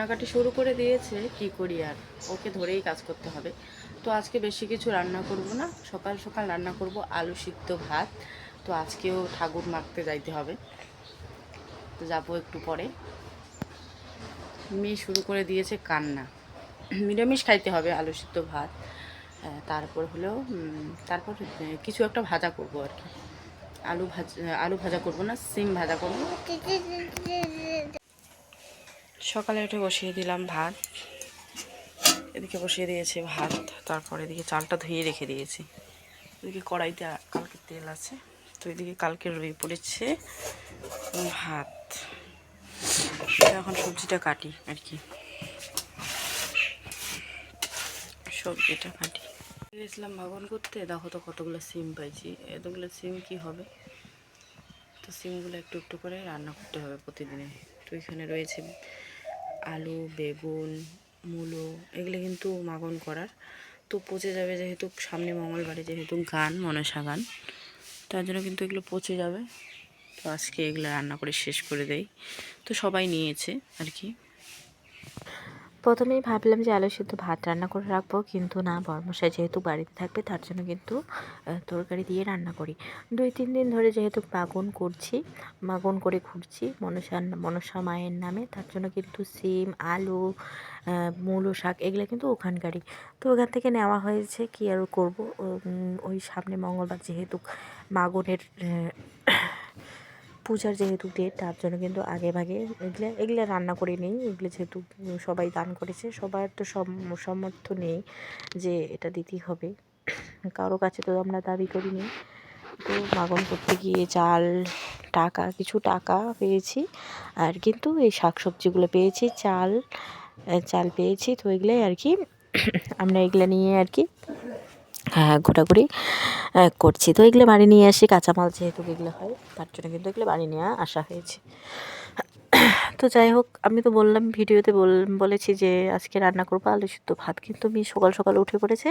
কান্নাকাটি শুরু করে দিয়েছে, কি করি আর, ওকে ধরেই কাজ করতে হবে। তো আজকে বেশি কিছু রান্না করব না, সকাল সকাল রান্না করব আলু সিদ্ধ ভাত। তো আজকেও ঠাকুর মাখতে যাইতে হবে, তো যাবো একটু পরে। মেয়ে শুরু করে দিয়েছে কান্না। নিরামিষ খাইতে হবে, আলু সিদ্ধ ভাত। তারপর হলেও তারপর কিছু একটা ভাজা করব আর কি। আলু ভাজা করব না, সিম ভাজা করব। সকালে উঠে বসিয়ে দিলাম ভাত, এদিকে বসিয়ে দিয়েছি ভাত। তারপর এদিকে চালটা ধুয়ে রেখে দিয়েছি। এদিকে কড়াইতে কালকে তেল আছে, তো এদিকে কালকে রয়ে পড়েছে ভাত। এখন সবজিটা কাটি আর কি, সবজিটা কাটি। গেছিলাম বাগান করতে, দেখো তো কতগুলো সিম পাইছি। এতগুলো সিম কি হবে, তো সিমগুলো একটু একটু করে রান্না করতে হবে প্রতিদিনে। তো এখানে রয়েছে আলু, বেগুন, মূলো, এগুলো কিন্তু মাখন করার। তো পচে যাবে, যেহেতু সামনে মঙ্গলবারে যেহেতু গান, মনসা গান, তার জন্য কিন্তু এগুলো পচে যাবে। তো আজকে এগুলো রান্না করে শেষ করে দেই। তো সবাই নিয়েছে আর কি। প্রথমেই ভাবলাম যে আলু সিদ্ধ ভাত রান্না করে রাখবো, কিন্তু না, বরমশাই যেহেতু বাড়িতে থাকবে তার জন্য কিন্তু তরকারি দিয়ে রান্না করি। 2-3 দিন ধরে যেহেতু মাগন করে ঘুরছি মনসা মায়ের নামে, তার জন্য কিন্তু সিম, আলু, মূলো শাক এগুলো কিন্তু ওখানকারই। তো ওখান থেকে নেওয়া হয়েছে, কি আর করবো। ওই সামনে মঙ্গলবার যেহেতু মাগনের পূজার যেহেতু ডেট, তার জন্য কিন্তু আগে ভাগে এগুলো রান্না করে নিই। এগুলো যেহেতু সবাই দান করেছে, সবার তো সামর্থ্য নেই যে এটা দিতেই হবে, কারো কাছে তো আমরা দাবি করিনি। তো মাগন করতে গিয়ে কিছু টাকা পেয়েছি, আর কিন্তু এই শাকসবজিগুলো পেয়েছি, চাল পেয়েছি। তো এগুলোই আর কি, আমরা এগুলো নিয়ে আর কি ঘোরাঘুরি করছি। তো এগুলো বাড়ি নিয়ে আসি, কাঁচামাল যেহেতু এগুলো হয়, তার জন্য কিন্তু এগুলো বাড়ি নিয়ে আসা হয়েছে। তো যাই হোক, আমি তো বললাম ভিডিওতে বলেছি যে আজকে রান্না করবো আলু সিদ্ধ ভাত, কিন্তু আমি সকাল সকাল উঠে পড়েছে।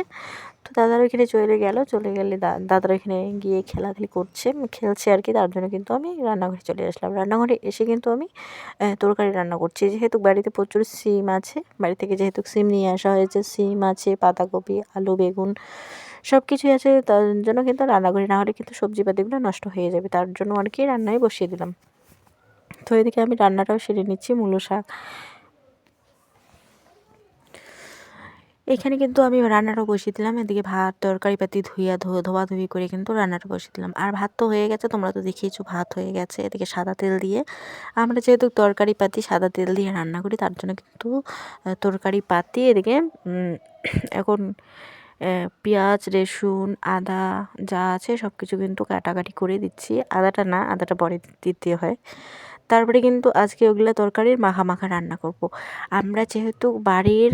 তো দাদার ওইখানে চলে গেলে দাদার ওইখানে গিয়ে খেলছে আর কি। তার জন্য কিন্তু আমি রান্নাঘরে চলে আসলাম। রান্নাঘরে এসে কিন্তু আমি তরকারি রান্না করছি, যেহেতু বাড়িতে প্রচুর সিম আছে। বাড়ি থেকে যেহেতু সিম নিয়ে আসা হয়েছে, সিম আছে, পাতাকপি, আলু, বেগুন সব কিছুই আছে। তার জন্য কিন্তু রান্নাঘরে না হলে কিন্তু সবজিপাতিগুলো নষ্ট হয়ে যাবে, তার জন্য আর কি রান্নায় বসিয়ে দিলাম। তো এদিকে আমি রান্নাটাও সেরে নিচ্ছি। মূলো শাক এখানে কিন্তু আমি রান্নাটা বসিয়ে দিলাম। এদিকে ভাত তরকারি পাতি ধোয়াধুয়ি করে কিন্তু রান্নাটা বসিয়ে দিলাম। আর ভাত তো হয়ে গেছে, তোমরা তো দেখিয়েছো ভাত হয়ে গেছে। এদিকে সাদা তেল দিয়ে, আমরা যেহেতু তরকারি পাতি সাদা তেল দিয়ে রান্না করি, তার জন্য কিন্তু তরকারি পাতি এদিকে এখন পেঁয়াজ, রসুন, আদা যা আছে সব কিছু কিন্তু কাটাকাটি করে দিচ্ছি। আদাটা পরে দিতে হয়। তারপরে কিন্তু আজকে ওগুলো তরকারির মাখা রান্না করব। আমরা যেহেতু বাড়ির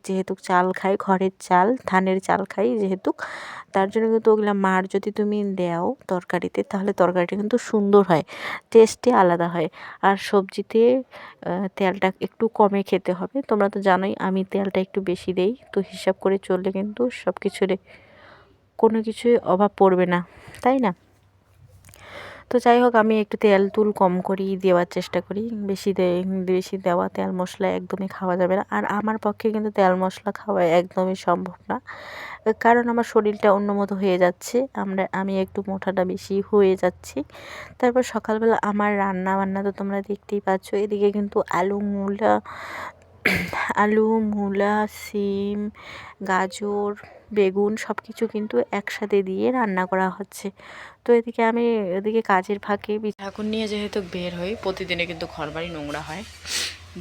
যেহেতু চাল খাই, ঘরের চাল, ধানের চাল খাই যেহেতু, তার জন্য কিন্তু ওগুলো মার যদি তুমি দাও তরকারিতে, তাহলে তরকারিটা কিন্তু সুন্দর হয়, টেস্টে আলাদা হয়। আর সবজিতে তেলটা একটু কমে খেতে হবে। তোমরা তো জানোই আমি তেলটা একটু বেশি দেই। তো হিসাব করে চললে কিন্তু সব কিছুর কোনো কিছুই অভাব পড়বে না, তাই না? তো যাই হোক, আমি একটু তেল কম করেই দেওয়ার চেষ্টা করি। বেশি দেওয়া তেল মশলা একদমই খাওয়া যাবে না। আর আমার পক্ষে কিন্তু তেল মশলা খাওয়া একদমই সম্ভব না, কারণ আমার শরীরটা অন্যমতো হয়ে যাচ্ছে। আমি একটু মোটাটা বেশি হয়ে যাচ্ছি। তারপর সকালবেলা আমার রান্না বান্না তো তোমরা দেখতেই পাচ্ছ। এদিকে কিন্তু আলু, মূলা, সিম, গাজর, বেগুন সব কিছু কিন্তু একসাথে দিয়ে রান্না করা হচ্ছে। তো এদিকে কাজের ফাঁকে ঠাকুর নিয়ে যেহেতু বের হই, প্রতিদিনে কিন্তু ঘর বাড়ি নোংরা হয়।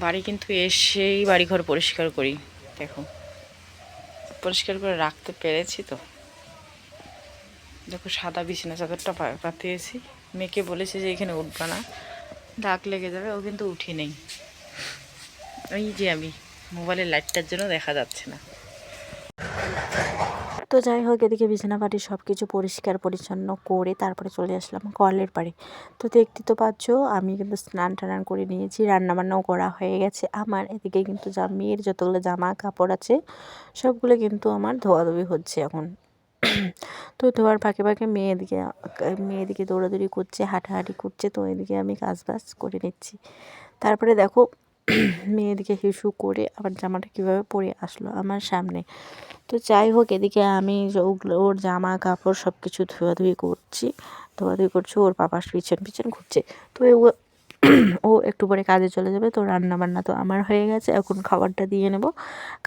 বাড়ি কিন্তু এসেই বাড়িঘর পরিষ্কার করি। দেখো, পরিষ্কার করে রাখতে পেরেছি তো। দেখো, সাদা বিছানা চাদরটা পাতিয়েছি। মেয়েকে বলেছে যে এখানে উঠবা না, দাগ লেগে যাবে। ও কিন্তু উঠি নেই। ওই যে আমি মোবাইলের লাইটটার জন্য দেখা যাচ্ছে না। তো যাই হোক, এদিকে বিছানাপাটি সব কিছু পরিষ্কার পরিচ্ছন্ন করে তারপরে চলে আসলাম কলের পাড়ে। তো দেখতে তো পাচ্ছ, আমি কিন্তু স্নান টান করে নিয়েছি, রান্নাবান্নাও করা হয়ে গেছে আমার। এদিকে কিন্তু মেয়ের যতগুলো জামা কাপড় আছে সবগুলো কিন্তু আমার ধোয়াধুয়ি হচ্ছে এখন। তো ধোয়ার ফাঁকে ফাঁকে মেয়েদিকে দৌড়াদৌড়ি করছে, হাঁটাহাঁটি করছে। তো এদিকে আমি কাজ বাজ করে নিচ্ছি। তারপরে দেখো, মেয়ে এদিকে হিসু করে আবার জামাটা কীভাবে পরে আসলো আমার সামনে। তো যাই হোক, এদিকে আমি ওর জামা কাপড় সব কিছু ধোয়াধুয়ি করছি, ওর পাপার পিছন পিছন ঘুরছে। তো ও একটু পরে কাজে চলে যাবে। তো রান্না বান্না তো আমার হয়ে গেছে, এখন খাবারটা দিয়ে নেব।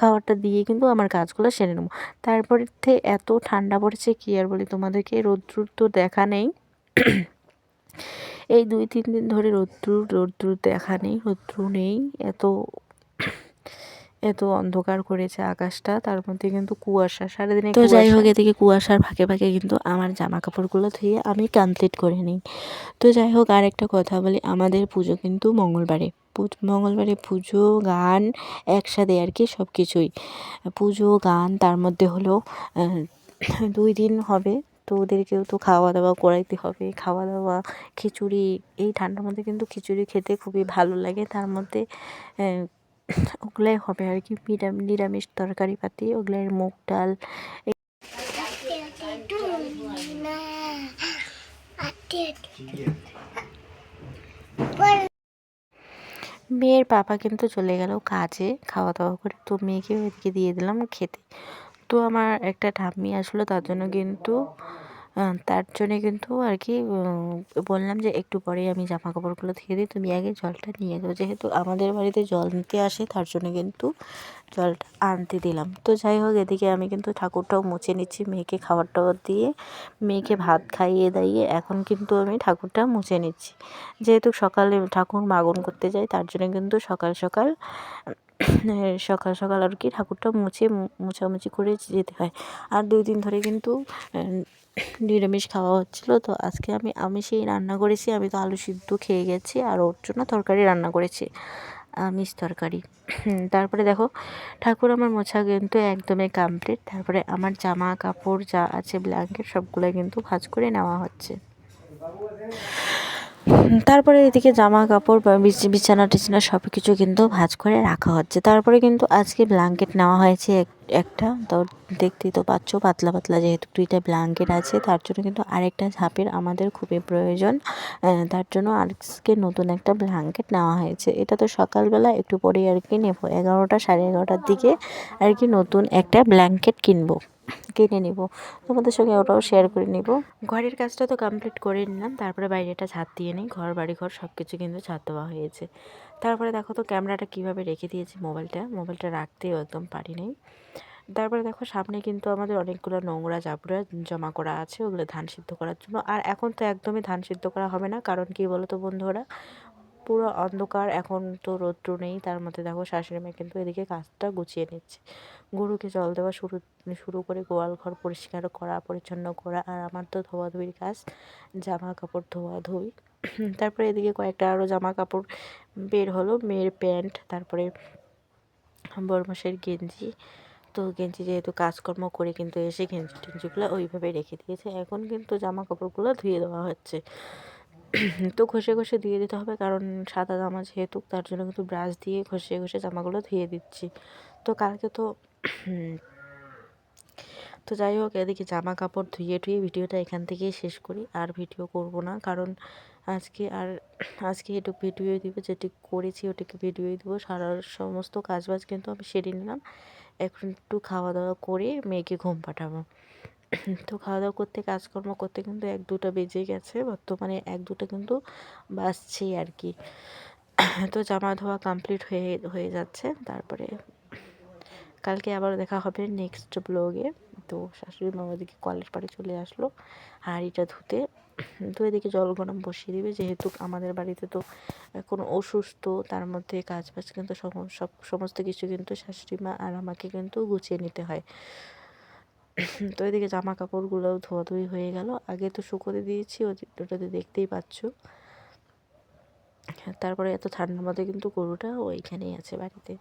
খাবারটা দিয়ে কিন্তু আমার কাজগুলো সেরে নেবো। তারপরে এত ঠান্ডা পড়েছে কি আর বলি তোমাদেরকে, রৌদ্র তো দেখা নেই। এই 2-3 দিন ধরে রৌদ্র দেখা নেই, রৌদ্র নেই, এত অন্ধকার করেছে আকাশটা, তার মধ্যে কিন্তু কুয়াশা সারাদিনে। তো যাই হোক, এদিকে কুয়াশার ফাঁকে ফাঁকে কিন্তু আমার জামা কাপড়গুলো ধুয়ে আমি কমপ্লিট করে নিই। তো যাই হোক, আর একটা কথা বলি, আমাদের পুজো কিন্তু মঙ্গলবারে পুজো গান একসাথে আর কি, সব কিছুই পুজো গান, তার মধ্যে হলো 2 দিন হবে। তো ওদেরকেও তো খাওয়া দাওয়া করাইতে হবে, খাওয়া দাওয়া খিচুড়ি, এই ঠান্ডার মধ্যে কিন্তু খিচুড়ি খেতে খুবই ভালো লাগে। তার মধ্যে ওগুলাই হবে আর কি, নিরামিষ তরকারি পাতি, ওগুলাই মুগ ডাল। মেয়ের পাপা কিন্তু চলে গেল কাজে খাওয়া দাওয়া করে, তো মেয়েকে ওইদিকে দিয়ে দিলাম খেতে। তো আমার একটা ঠাম্মি আসলো, তার জন্যে কিন্তু আর কি বললাম যে একটু পরেই আমি জামা কাপড়গুলো ধুয়ে দিই, তুমি আগে জলটা নিয়ে যাও। যেহেতু আমাদের বাড়িতে জল নিতে আসে, তার জন্য কিন্তু জলটা আনতে দিলাম। তো যাই হোক, এদিকে আমি কিন্তু ঠাকুরটাও মুছে নিচ্ছি, মেয়েকে খাবার টাবার দিয়ে, মেয়েকে ভাত খাইয়ে দাইয়ে এখন কিন্তু আমি ঠাকুরটা মুছে নিচ্ছি। যেহেতু সকালে ঠাকুর মাগন করতে যাই, তার জন্য কিন্তু সকাল সকাল আর কি ঠাকুরটা মুছামুছি করে যেতে হয়। আর 2 দিন ধরে কিন্তু নিরামিষ খাওয়া হচ্ছিলো। তো আজকে আমি সেই রান্না করেছি, আমি তো আলু সিদ্ধ খেয়ে গেছি, আর ওর জন্য তরকারি রান্না করেছি, আমিষ তরকারি। তারপরে দেখো, ঠাকুর আমার মোছা কিন্তু একদমই কমপ্লিট। তারপরে আমার জামা কাপড় যা আছে, ব্ল্যাঙ্কেট, সবগুলো কিন্তু ভাঁজ করে নেওয়া হচ্ছে। তারপরে এদিকে জামা কাপড় বা বিছানা টিছানা সব কিছু কিন্তু ভাঁজ করে রাখা হচ্ছে। তারপরে কিন্তু আজকে ব্ল্যাঙ্কেট নেওয়া হয়েছে একটা, তো দেখতেই তো পাচ্ছ, পাতলা পাতলা, যেহেতু 2টা ব্ল্যাঙ্কেট আছে, তার জন্য কিন্তু আরেকটা ঝাঁপের আমাদের খুবই প্রয়োজন। তার জন্য আজকে নতুন একটা ব্ল্যাঙ্কেট নেওয়া হয়েছে। এটা তো সকালবেলা একটু পরেই আর কি নেবো, 11টা 11:30টার দিকে আর কি নতুন একটা ব্ল্যাঙ্কেট কিনে নিব, তোমাদের সঙ্গে ওটাও শেয়ার করে নিব। ঘরের কাজটা তো কমপ্লিট করে নিলাম, তারপরে বাইরেটা ঝাঁট দিয়ে নিই, বাড়িঘর সব কিছু কিন্তু ঝাঁট দেওয়া হয়েছে। তারপরে দেখো তো ক্যামেরাটা কীভাবে রেখে দিয়েছি, মোবাইলটা রাখতেও একদম পারি নাই। তারপরে দেখো, সামনে কিন্তু আমাদের অনেকগুলো নোংরা জাবরা জমা করা আছে, ওগুলো ধান সিদ্ধ করার জন্য। আর এখন তো একদমই ধান সিদ্ধ করা হবে না, কারণ কি বলো তো বন্ধুরা, পুরো অন্ধকার, এখন তো রৌদ্র নেই। তার মধ্যে দেখো, শাশুড়ি মা কিন্তু এদিকে কাজটা গুছিয়ে নিচ্ছে, গরুকে জল দেওয়া শুরু করে গোয়াল ঘর পরিষ্কার করা, পরিচ্ছন্ন করা, আর আমার তো ধোয়াধুয়ির কাজ, জামা কাপড় ধোয়াধুয়ি। তারপরে এদিকে কয়েকটা আরও জামা কাপড় বের হলো, মেয়ের প্যান্ট, তারপরে বড়মাসের গেঞ্জি। তো গেঞ্জি যেহেতু কাজকর্ম করে কিন্তু এসে গেঞ্জি টেঞ্জিগুলো ওইভাবে রেখে দিয়েছে, এখন কিন্তু জামা কাপড়গুলো ধুয়ে দেওয়া হচ্ছে। তো ঘষে ঘষে দিয়ে দিতে হবে, কারণ সাদা জামা যেহেতু, তার জন্য কিন্তু ব্রাশ দিয়ে ঘষে ঘষে জামাগুলো ধুয়ে দিচ্ছি। তো কালকে তো যাই হোক, এদিকে জামা কাপড় ধুয়ে ভিডিওটা এখান থেকেই শেষ করি, আর ভিডিও করব না, কারণ আজকে এটুকু ভিডিও দিব, যেটি করেছি ওটিকে ভিডিওই দেবো। সমস্ত কাজবাজ কিন্তু আমি সেরে নিলাম, এখন একটু খাওয়া দাওয়া করে মেয়েকে ঘুম পাঠাবো। তো খাওয়া দাওয়া করতে, কাজকর্ম করতে কিন্তু 1-2টা বেজে গেছে, বর্তমানে 1-2টা কিন্তু বাজছেই আর কি। তো জামা ধোয়া কমপ্লিট হয়ে যাচ্ছে। তারপরে কালকে আবার দেখা হবে নেক্সট ব্লগে। তো শাশুড়ি মা ওদিকে কলের পাড়ে চলে আসলো হাঁড়িটা ধুতে। তো এদিকে জল গরম বসিয়ে দিবে, যেহেতু আমাদের বাড়িতে তো এখন অসুস্থ, তার মধ্যে কাজবাজ কিন্তু সমস্ত কিছু কিন্তু শাশুড়ি মা আর আমাকে কিন্তু গুছিয়ে নিতে হয়। তো এদিকে জামা কাপড়গুলোও ধোয়াধুয়ি হয়ে গেল, আগে তো শুকোতে দিয়েছি, ওটাতে দেখতেই পাচ্ছ। তারপরে এত ঠান্ডার মধ্যে কিন্তু গরুটা ওইখানেই আছে বাড়িতে।